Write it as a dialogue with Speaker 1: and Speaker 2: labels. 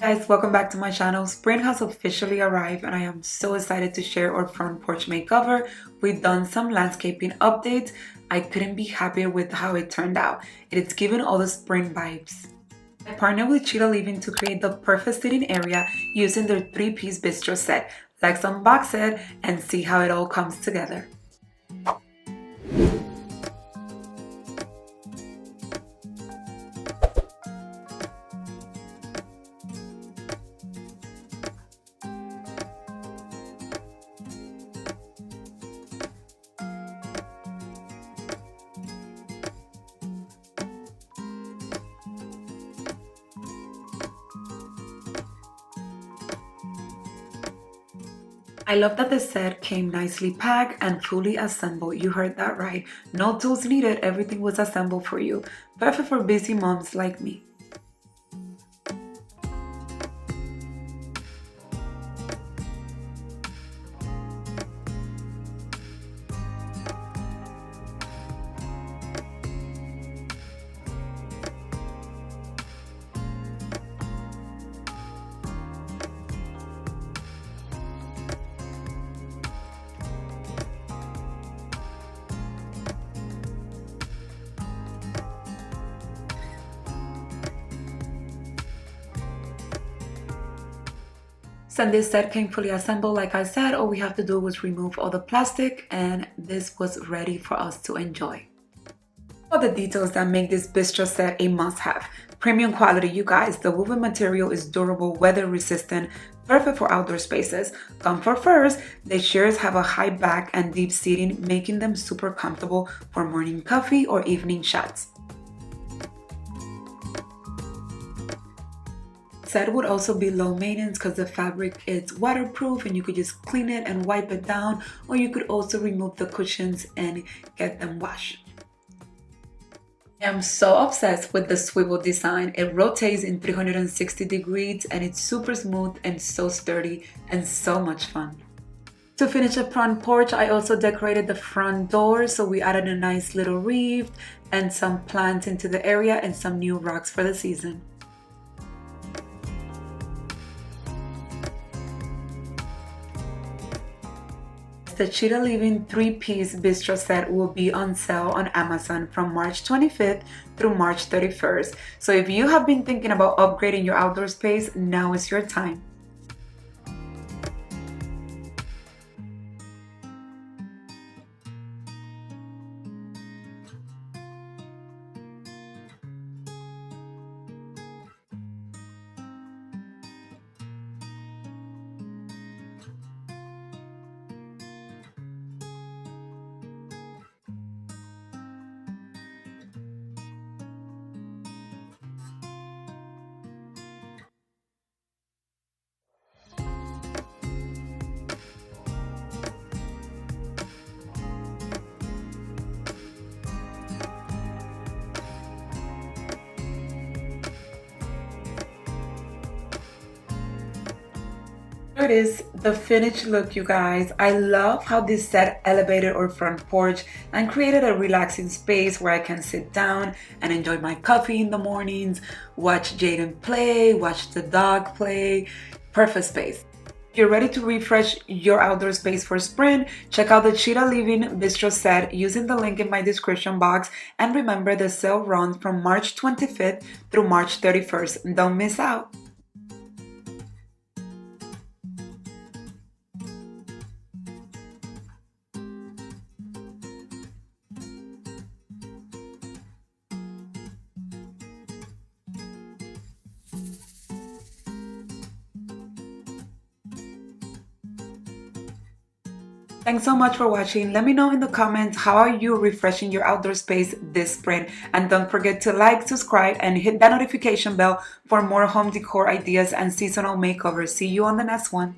Speaker 1: Guys, welcome back to my channel. Spring has officially arrived and I am so excited to share our front porch makeover. We've done some landscaping updates. I couldn't be happier with how it turned out. It's given all the spring vibes. I partnered with Chita Living to create the perfect sitting area using their 3-piece bistro set. Let's unbox it and see how it all comes together. I love that the set came nicely packed and fully assembled. You heard that right. No tools needed, everything was assembled for you. Perfect for busy moms like me. So this set came fully assembled, like I said. All we have to do was remove all the plastic and this was ready for us to enjoy. All the details that make this bistro set a must-have. Premium quality, you guys. The woven material is durable, weather resistant, perfect for outdoor spaces. Comfort first, the chairs have a high back and deep seating, making them super comfortable for morning coffee or evening chats. Set would also be low maintenance because the fabric is waterproof and you could just clean it and wipe it down, or you could also remove the cushions and get them washed. I'm so obsessed with the swivel design. It rotates in 360 degrees and it's super smooth and so sturdy and so much fun. To finish the front porch, I also decorated the front door, so we added a nice little wreath and some plants into the area and some new rocks for the season. The Chita Living 3-piece bistro set will be on sale on Amazon from March 25th through March 31st. So if you have been thinking about upgrading your outdoor space, now is your time. Here it is, the finished look, you guys. I love how this set elevated our front porch and created a relaxing space where I can sit down and enjoy my coffee in the mornings, watch Jaden play, watch the dog play. Perfect space. If you're ready to refresh your outdoor space for spring, check out the Chita Living Bistro set using the link in my description box. And remember, the sale runs from March 25th through March 31st. Don't miss out. Thanks so much for watching. Let me know in the comments, how are you refreshing your outdoor space this spring? And don't forget to like, subscribe, and hit that notification bell for more home decor ideas and seasonal makeovers. See you on the next one.